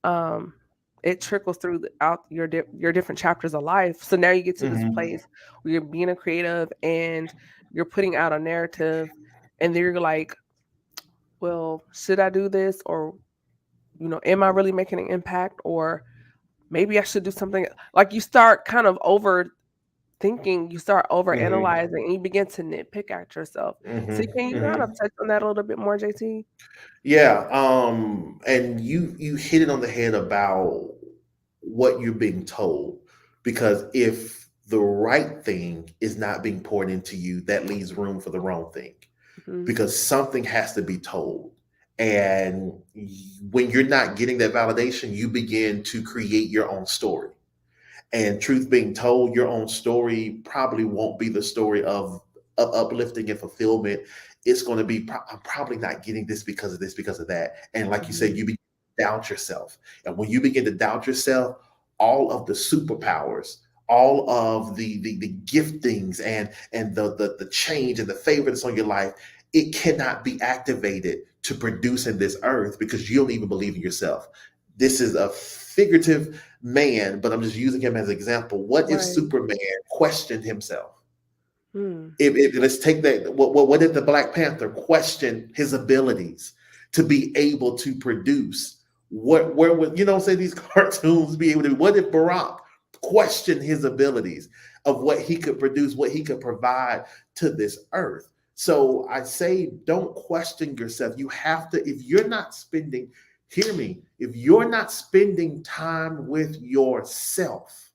Speaker 1: um it trickles through out your different chapters of life. So now you get to this
Speaker 2: Hmm.
Speaker 1: place where you're being a creative and you're putting out a narrative, and then you're like, well, should I do this, or am I really making an impact, or maybe I should do something. Like, you start kind of overthinking, you start over
Speaker 2: Hmm.
Speaker 1: analyzing, and you begin to nitpick at yourself. So
Speaker 2: Hmm.
Speaker 1: can you kind of
Speaker 2: Hmm.
Speaker 1: touch on that a little bit more, JT?
Speaker 2: Yeah. And you hit it on the head about what you're being told, because if the right thing is not being poured into you, that leaves room for the wrong thing,
Speaker 1: Hmm.
Speaker 2: because something has to be told. And when you're not getting that validation, you begin to create your own story. And truth being told, your own story probably won't be the story of uplifting and fulfillment. It's going to be, I'm probably not getting this because of this, because of that. And like you said,
Speaker 1: Hmm.
Speaker 2: you begin to doubt yourself. And when you begin to doubt yourself, all of the superpowers, all of the giftings and the change and the favor that's on your life, it cannot be activated to produce in this earth, because you don't even believe in yourself. This is a figurative man, but I'm just using him as an example. What if
Speaker 1: Right.
Speaker 2: Superman questioned himself?
Speaker 1: Hmm.
Speaker 2: If let's take that, what if the Black Panther questioned his abilities to be able to produce? Where would say these cartoons be able to? What if Barack questioned his abilities of what he could produce, what he could provide to this earth? So I say, don't question yourself. You have to, if you're not spending, hear me, if you're not spending time with yourself,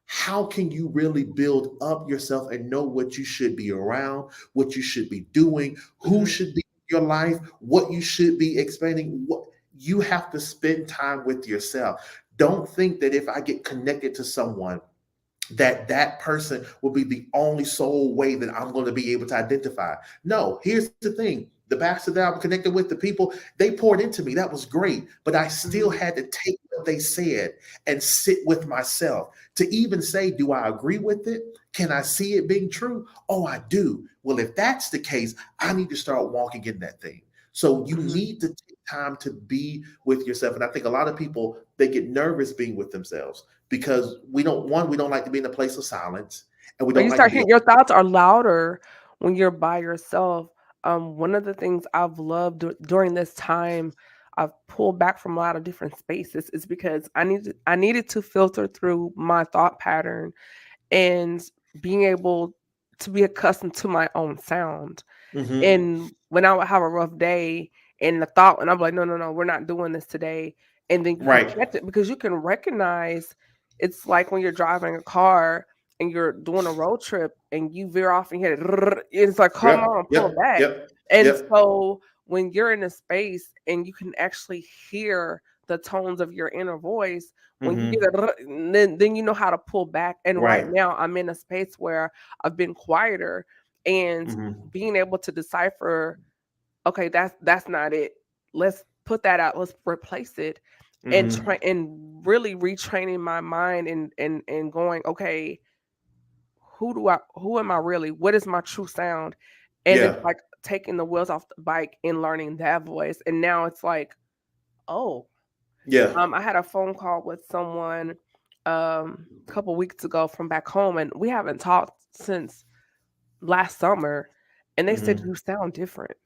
Speaker 2: how can you really build up yourself and know what you should be around, what you should be doing, who
Speaker 1: Hmm.
Speaker 2: should be in your life, what you should be expanding? What you have to spend time with yourself. Don't think that if I get connected to someone, that person will be the only sole way that I'm going to be able to identify. No, here's the thing. The pastor that I'm connected with, the people, they poured into me. That was great. But I still
Speaker 1: Hmm.
Speaker 2: had to take what they said and sit with myself to even say, do I agree with it? Can I see it being true? Oh, I do. Well, if that's the case, I need to start walking in that thing. So you
Speaker 1: Hmm.
Speaker 2: need to take time to be with yourself. And I think a lot of people, they get nervous being with themselves because we don't like to be in a place of silence, and we
Speaker 1: Or
Speaker 2: don't
Speaker 1: you
Speaker 2: like to
Speaker 1: start
Speaker 2: be.
Speaker 1: hearing your thoughts are louder when you're by yourself. One of the things I've loved during this time, I've pulled back from a lot of different spaces, is because I needed to filter through my thought pattern and being able to be accustomed to my own sound.
Speaker 2: Mm-hmm.
Speaker 1: And when I would have a rough day and the thought, and I'm like, no, no, no, we're not doing this today. And then you can
Speaker 2: Right.
Speaker 1: catch it because you can recognize, it's like when you're driving a car and you're doing a road trip and you veer off and hit it. It's like, come
Speaker 2: Yep.
Speaker 1: on, pull
Speaker 2: Yep.
Speaker 1: back.
Speaker 2: Yep.
Speaker 1: And
Speaker 2: Yep.
Speaker 1: so when you're in a space and you can actually hear the tones of your inner voice, when you
Speaker 2: Mm-hmm.
Speaker 1: get a, then you know how to pull back. And right
Speaker 2: Right.
Speaker 1: now I'm in a space where I've been quieter, and
Speaker 2: Mm-hmm.
Speaker 1: being able to decipher, okay, that's not it. Let's put that out. Let's replace it, and
Speaker 2: Mm-hmm.
Speaker 1: try and really retraining my mind, and going, okay, who am I really? What is my true sound? And it's
Speaker 2: Yeah.
Speaker 1: like taking the wheels off the bike and learning that voice. And now it's like, oh,
Speaker 2: Yeah.
Speaker 1: I had a phone call with someone a couple weeks ago from back home, and we haven't talked since last summer, and they said,
Speaker 2: Mm-hmm.
Speaker 1: "You sound different."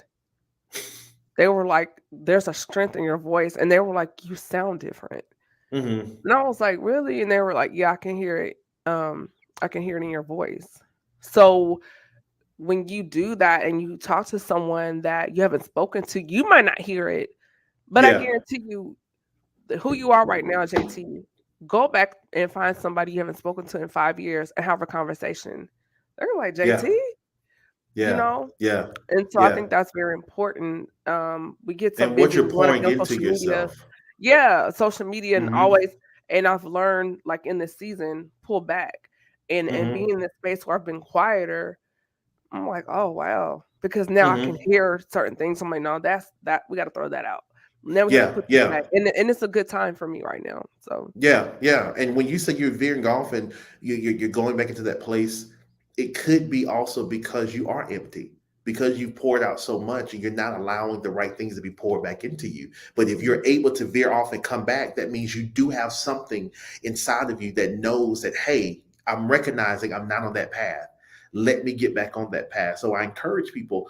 Speaker 1: They were like, "There's a strength in your voice," and they were like, "You sound different."
Speaker 2: Mm-hmm.
Speaker 1: And I was like, "Really?" And they were like, "Yeah, I can hear it. I can hear it in your voice." So when you do that and you talk to someone that you haven't spoken to, you might not hear it, but I
Speaker 2: Yeah.
Speaker 1: guarantee you, who you are right now, JT, go back and find somebody you haven't spoken to in 5 years and have a conversation. They're like,
Speaker 2: Yeah.
Speaker 1: JT, you
Speaker 2: Yeah.
Speaker 1: know?
Speaker 2: Yeah.
Speaker 1: And so I
Speaker 2: Yeah.
Speaker 1: think that's very important. We get so
Speaker 2: And
Speaker 1: busy,
Speaker 2: what
Speaker 1: we
Speaker 2: you're
Speaker 1: want to
Speaker 2: pouring
Speaker 1: be on
Speaker 2: into
Speaker 1: social media.
Speaker 2: yourself.
Speaker 1: Yeah, social media, and
Speaker 2: Mm-hmm.
Speaker 1: always, and I've learned, like, in this season, pull back. And being
Speaker 2: Mm-hmm.
Speaker 1: in this space where I've been quieter, I'm like, oh wow. Because now I can
Speaker 2: Mm-hmm.
Speaker 1: hear certain things. I'm like, no, that's that, we gotta throw that out. Now we have to
Speaker 2: Yeah.
Speaker 1: put this
Speaker 2: Yeah.
Speaker 1: back. And it's a good time for me right now. So
Speaker 2: Yeah, yeah. And when you say you're veering off and you're going back into that place, it could be also because you are empty, because you've poured out so much and you're not allowing the right things to be poured back into you. But if
Speaker 1: mhm,
Speaker 2: you're able to veer off and come back, that means you do have something inside of you that knows that, hey, I'm recognizing I'm not on that path. Let me get back on that path. So I encourage people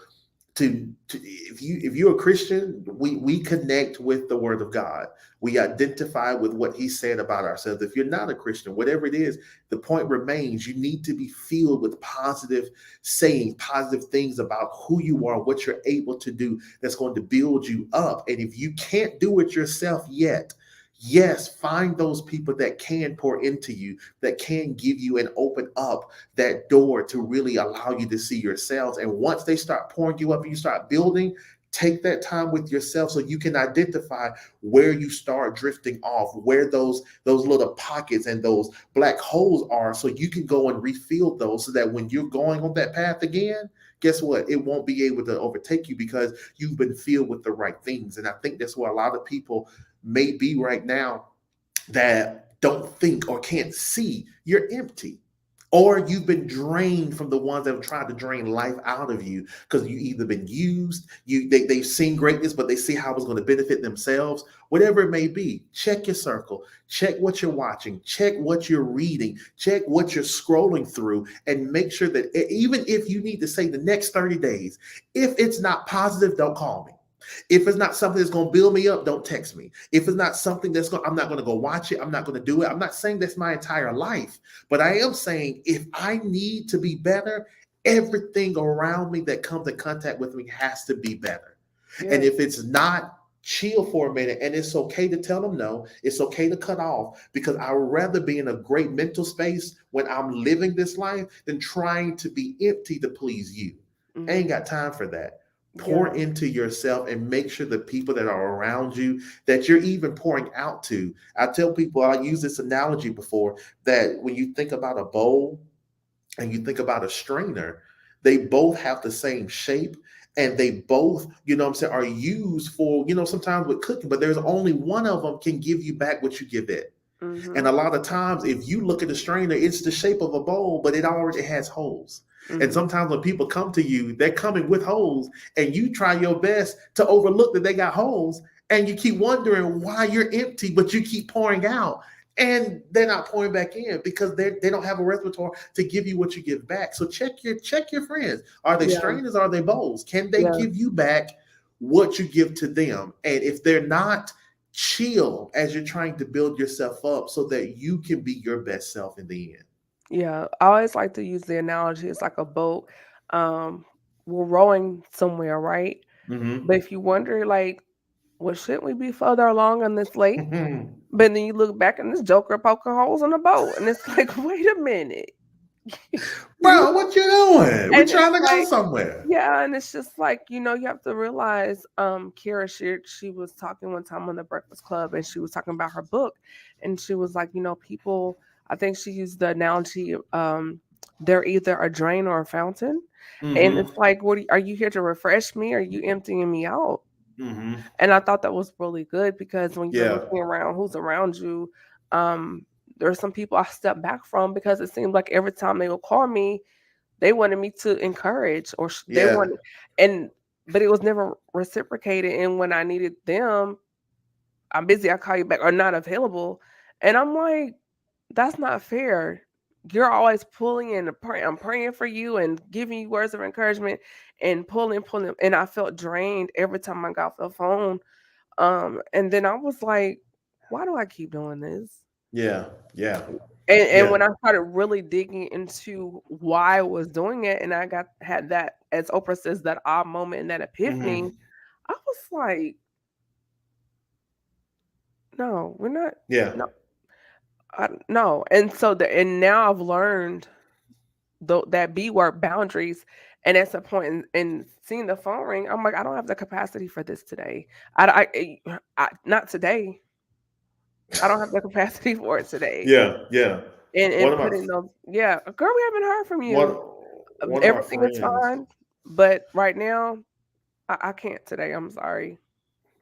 Speaker 2: to if you're a Christian, we connect with the word of God. We identify with what he said about ourselves. If you're not a Christian, whatever it is, the point remains, you need to be filled with positive saying, positive things about who you are, what you're able to do, that's going to build you up. And if you can't do it yourself yet, yes, find those people that can pour into you, that can give you and open up that door to really allow you to see yourselves. And once they start pouring you up and you start building, take that time with yourself so you can identify where you start drifting off, where those little pockets and those black holes are, so you can go and refill those, so that when you're going on that path again, guess what? It won't be able to overtake you because you've been filled with the right things. And I think that's where a lot of people may be right now, that don't think or can't see you're empty, or you've been drained from the ones that have tried to drain life out of you, because you either been used, they've seen greatness but they see how it's going to benefit themselves. Whatever it may be, check your circle, check what you're watching, check what you're reading, check what you're scrolling through, and make sure that even if you need to say the next 30 days, if it's not positive, don't call me. If it's not something that's going to build me up, don't text me. If it's not something I'm not going to go watch it. I'm not going to do it. I'm not saying that's my entire life, but I am saying if I need to be better, everything around me that comes in contact with me has to be better. And
Speaker 1: yes.
Speaker 2: if it's not, chill for a minute, and it's okay to tell them no. It's okay to cut off, because I would rather be in a great mental space when I'm living this life than trying to be empty to please you. I ain't
Speaker 1: Hmm.
Speaker 2: got time for that. Pour
Speaker 1: Yeah.
Speaker 2: into yourself and make sure the people that are around you, that you're even pouring out to. I tell people, I use this analogy before, that when you think about a bowl and you think about a strainer, they both have the same shape, and they both, I'm saying, are used for, sometimes with cooking, but there's only one of them can give you back what you give it. And
Speaker 1: Hmm.
Speaker 2: a lot of times, if you look at the strainer, it's the shape of a bowl, but it already has holes. And
Speaker 1: Hmm.
Speaker 2: sometimes when people come to you, they're coming with holes, and you try your best to overlook that they got holes. and you keep wondering why you're empty, but you keep pouring out. And they're not pouring back in because they don't have a repertoire to give you what you give back. So check your friends. Are they
Speaker 1: Yeah.
Speaker 2: strangers? Are they bowls? Can they
Speaker 1: Yeah.
Speaker 2: give you back what you give to them? And if they're not, chill as you're trying to build yourself up so that you can be your best self in the end.
Speaker 1: Yeah. I always like to use the analogy. It's like a boat. Um, we're rowing somewhere, right? But
Speaker 2: Mm-hmm.
Speaker 1: if you wonder, like, well, shouldn't we be further along on this lake? But then you look back and this joker poking holes in the boat, and it's like, wait a minute. You
Speaker 2: Bro, what you doing? We're
Speaker 1: and it's
Speaker 2: trying to go
Speaker 1: like,
Speaker 2: somewhere.
Speaker 1: yeah, and it's just like, you have to realize, Kira shared, she was talking one time on the Breakfast Club, and she was talking about her book, and she was like, people, I think she used the analogy, they're either a drain or a fountain, and
Speaker 2: Mm-hmm.
Speaker 1: it's like, are you here to refresh me, or are you emptying me out?
Speaker 2: Mm-hmm.
Speaker 1: And I thought that was really good because when you're
Speaker 2: Yeah.
Speaker 1: looking around who's around you, um, there's some people I step back from because it seemed like every time they would call me, they wanted me to encourage, or they
Speaker 2: Yeah.
Speaker 1: wanted, and but it was never reciprocated. And when I needed them, I'm busy, I call you back, or not available. And I'm like, that's not fair. You're always pulling in, I'm praying for you and giving you words of encouragement and pulling. And I felt drained every time I got off the phone. And then I was like, why do I keep doing this?
Speaker 2: Yeah. Yeah.
Speaker 1: And
Speaker 2: Yeah.
Speaker 1: when I started really digging into why I was doing it, and I had that, as Oprah says, that aha moment and that epiphany,
Speaker 2: Mm-hmm.
Speaker 1: I was like, no, we're not.
Speaker 2: Yeah.
Speaker 1: No, no. And so and now I've learned that B word, boundaries. And at some point in seeing the phone ring, I'm like, I don't have the capacity for this today. Not today. I don't have the capacity for it today.
Speaker 2: Yeah. Yeah. One
Speaker 1: And
Speaker 2: of my
Speaker 1: putting those, yeah, girl, we haven't heard from
Speaker 2: one
Speaker 1: you.
Speaker 2: one of my
Speaker 1: Everything is
Speaker 2: friends
Speaker 1: fine, but right now, I can't today. I'm sorry.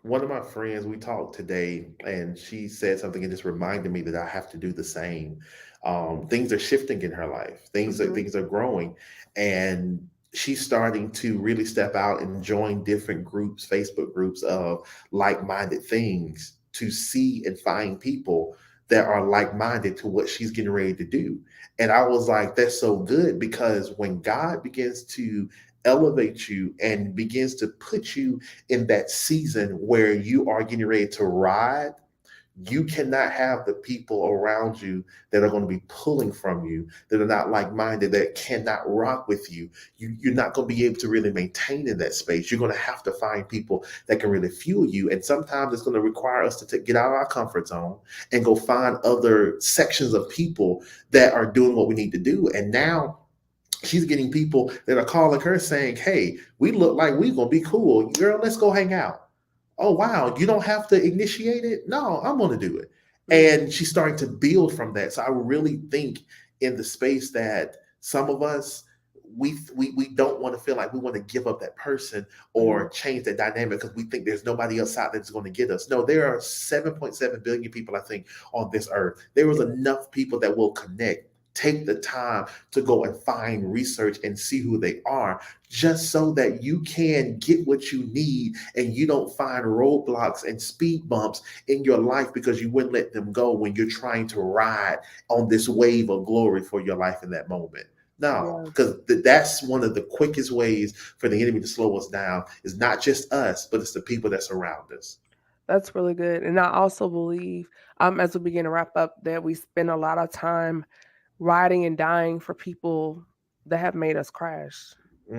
Speaker 2: one of my friends, we talked today, and she said something and just reminded me that I have to do the same. Things are shifting in her life.
Speaker 1: Mhm.
Speaker 2: Things are growing, and she's starting to really step out and join different groups, Facebook groups of like-minded things, to see and find people that are like-minded to what she's getting ready to do. And I was like, that's so good, because when God begins to elevate you and begins to put you in that season where you are getting ready to ride, you cannot have the people around you that are going to be pulling from you, that are not like-minded, that cannot rock with you. You're not going to be able to really maintain in that space. You're going to have to find people that can really fuel you. And sometimes it's going to require us to get out of our comfort zone and go find other sections of people that are doing what we need to do. And now she's getting people that are calling her saying, hey, we look like we're going to be cool. Girl, let's go hang out. Oh, wow. You don't have to initiate it. No, I'm going to do it.
Speaker 1: Mhm.
Speaker 2: And she's starting to build from that. So I really think in the space that some of us, we don't want to feel like we want to give up that person
Speaker 1: Mhm.
Speaker 2: or change that dynamic because we think there's nobody else out there that's going to get us. No, there are 7.7 billion people, I think, on this earth. There is
Speaker 1: Yeah.
Speaker 2: enough people that will connect. Take the time to go and find research and see who they are, just so that you can get what you need and you don't find roadblocks and speed bumps in your life because you wouldn't let them go when you're trying to ride on this wave of glory for your life in that moment. No,
Speaker 1: Yeah.
Speaker 2: because that's one of the quickest ways for the enemy to slow us down. Is not just us, but it's the people that surround us.
Speaker 1: That's really good. And I also believe, as we begin to wrap up, that we spend a lot of time riding and dying for people that have made us crash.
Speaker 2: Come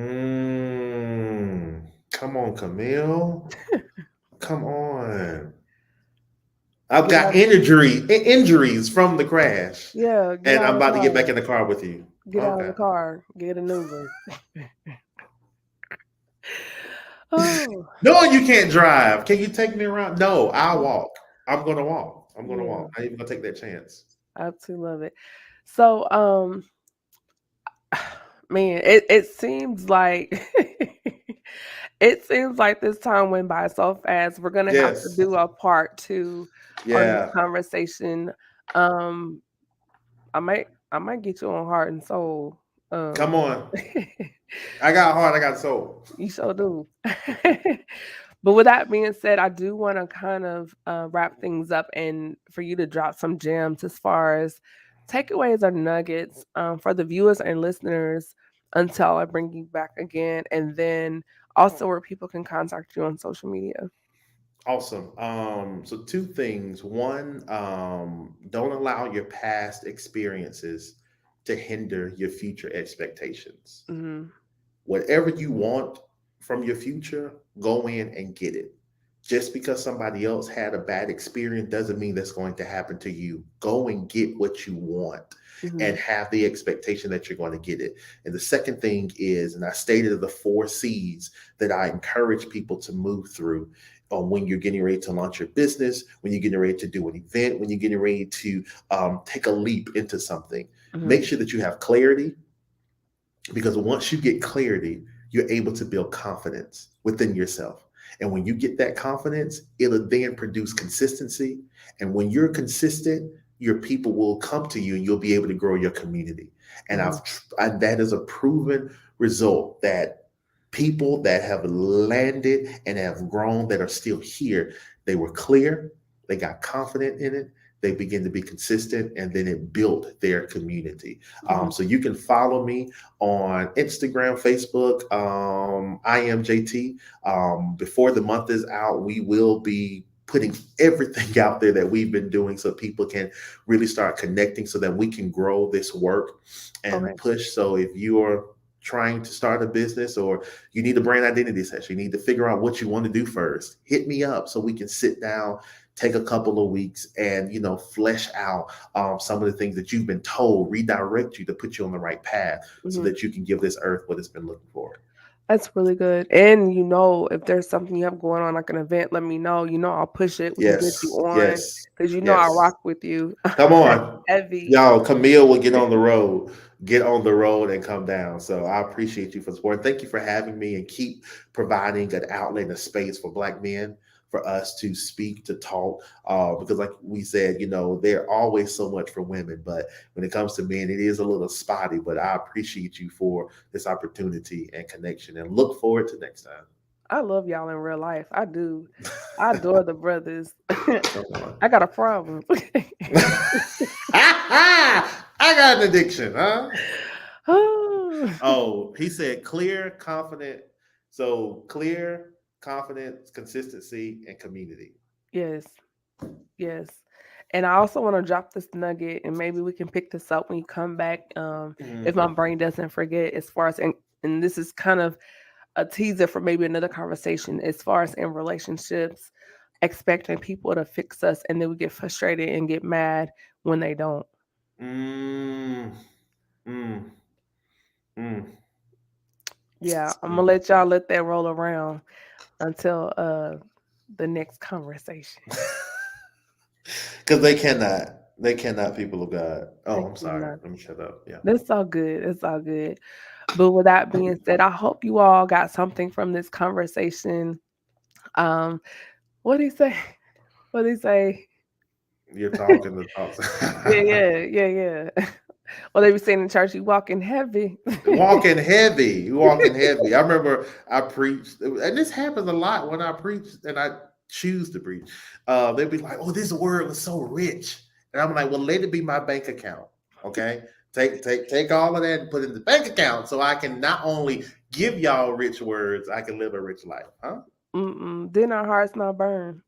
Speaker 2: on, Camille. Come on. I've
Speaker 1: Get
Speaker 2: got
Speaker 1: out,
Speaker 2: injuries from the crash,
Speaker 1: yeah, get
Speaker 2: and
Speaker 1: out
Speaker 2: I'm
Speaker 1: of the
Speaker 2: about to get back
Speaker 1: car.
Speaker 2: in the car with you.
Speaker 1: Get out of
Speaker 2: Okay.
Speaker 1: the car. Get an Uber. Oh,
Speaker 2: No, you can't drive. Can you take me around? No, I'll walk. I'm gonna walk. I'm gonna
Speaker 1: yeah,
Speaker 2: walk. I ain't even gonna take that chance.
Speaker 1: I absolutely love it. So, man, it seems like it seems like this time went by so fast. We're gonna have to
Speaker 2: Yes.
Speaker 1: do a part two on this
Speaker 2: Yeah.
Speaker 1: conversation. Um, I might get you on Heart and Soul.
Speaker 2: Come
Speaker 1: Um,
Speaker 2: on. I got heart. I got soul.
Speaker 1: you sure do. But with that being said, I do want to kind of wrap things up and for you to drop some gems as far as takeaways or nuggets for the viewers and listeners until I bring you back again. And then also where people can contact you on social media.
Speaker 2: Awesome. So two things. One, don't allow your past experiences to hinder your future expectations.
Speaker 1: Hmm.
Speaker 2: Whatever you want from your future, go in and get it. Just because somebody else had a bad experience doesn't mean that's going to happen to you. Go and get what you want
Speaker 1: Hmm.
Speaker 2: and have the expectation that you're going to get it. And the second thing is, and I stated the 4 C's that I encourage people to move through when you're getting ready to launch your business, when you're getting ready to do an event, when you're getting ready to take a leap into something.
Speaker 1: Hmm.
Speaker 2: Make sure that you have clarity, because once you get clarity, you're able to build confidence within yourself. And when you get that confidence, it'll then produce consistency. And when you're consistent, your people will come to you and you'll be able to grow your community. And
Speaker 1: Hmm.
Speaker 2: that is a proven result that people that have landed and have grown that are still here, they were clear, they got confident in it, they begin to be consistent, and then it built their community.
Speaker 1: Hmm.
Speaker 2: So you can follow me on Instagram, Facebook. I am JaiTee. Before the month is out, we will be putting everything out there that we've been doing so people can really start connecting so that we can grow this work and
Speaker 1: Okay.
Speaker 2: push. So if you're trying to start a business or you need a brand identity session, you need to figure out what you want to do first, hit me up so we can sit down, take a couple of weeks, and flesh out some of the things that you've been told, redirect you to put you on the right path so
Speaker 1: Hmm.
Speaker 2: that you can give this earth what it's been looking for.
Speaker 1: That's really good. And if there's something you have going on, like an event, let me know. I'll push it. We can get you
Speaker 2: Yes,
Speaker 1: on
Speaker 2: yes,
Speaker 1: because I
Speaker 2: yes.
Speaker 1: rock with you.
Speaker 2: Come on.
Speaker 1: Heavy.
Speaker 2: Y'all, Camille will get on the road and come down. So I appreciate you for support. Thank you for having me and keep providing an outlet and a space for Black men for us to speak, to talk. Because, like we said, there always so much for women, but when it comes to men, it is a little spotty. But I appreciate you for this opportunity and connection and look forward to next time.
Speaker 1: I love y'all in real life. I do. I adore the brothers.
Speaker 2: Come on.
Speaker 1: I got a problem.
Speaker 2: I got an addiction, huh?
Speaker 1: Oh,
Speaker 2: Oh, he said clear, confident. So clear, confidence, consistency, and community.
Speaker 1: yes, yes. And I also want to drop this nugget, and maybe we can pick this up when you come back. If my
Speaker 2: Mhm.
Speaker 1: brain doesn't forget, as far as and this is kind of a teaser for maybe another conversation. As far as in relationships, expecting people to fix us, and then we get frustrated and get mad when they don't.
Speaker 2: Mm, mm, mm,
Speaker 1: Yeah, I'm gonna
Speaker 2: mm.
Speaker 1: let y'all let that roll around until the next conversation.
Speaker 2: Because they cannot, people of God. Oh,
Speaker 1: Thank
Speaker 2: I'm
Speaker 1: you,
Speaker 2: sorry.
Speaker 1: man.
Speaker 2: Let me shut up. Yeah.
Speaker 1: That's all good. It's all good. But with that being said, I hope you all got something from this conversation. Um, what do you say? What do you say?
Speaker 2: You're talking the talk.
Speaker 1: Yeah, yeah, yeah, yeah. Well, they be saying in church, you walking heavy.
Speaker 2: Walking heavy, walking heavy. I remember I preached, and this happens a lot when I preach and I choose to preach. They'd be like, "Oh, this word was so rich," and I'm like, "Well, let it be my bank account, okay? Take all of that and put it in the bank account, so I can not only give y'all rich words, I can live a rich life, huh?"
Speaker 1: Mm-mm. Then our hearts not burn.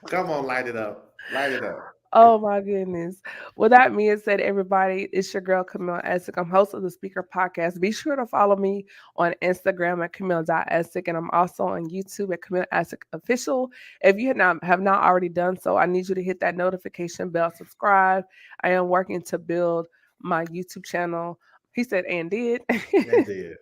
Speaker 2: Come on, light it up, light it up.
Speaker 1: Oh my goodness. Well, that being said, everybody, it's your girl Camille Essick. I'm host of the Speaker Podcast. Be sure to follow me on Instagram at Camille.Essick, and I'm also on YouTube at Camille Essick Official. If you have not already done so, I need you to hit that notification bell, subscribe. I am working to build my YouTube channel. He said and did.
Speaker 2: And did.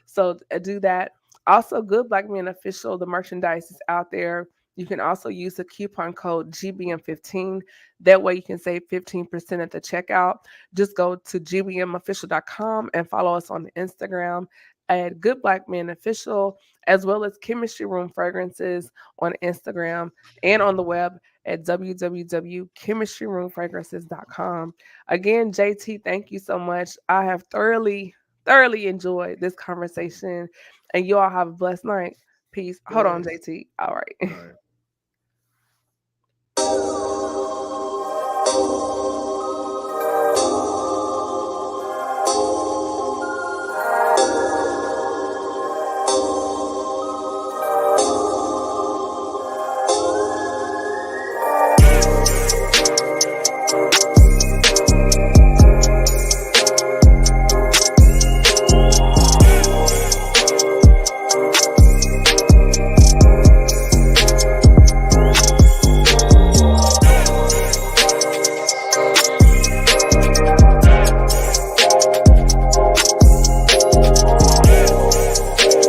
Speaker 1: So do that. Also, Good Black Men Official, the merchandise is out there. You can also use the coupon code GBM15. That way you can save 15% at the checkout. Just go to gbmofficial.com and follow us on Instagram at Good Black Men Official, as well as Chemistry Room Fragrances on Instagram and on the web at www.chemistryroomfragrances.com. Again, JT, thank you so much. I have thoroughly enjoyed this conversation. And you all have a blessed night. Peace. Hold on,
Speaker 2: Bless.
Speaker 1: JT. All right.
Speaker 2: All right.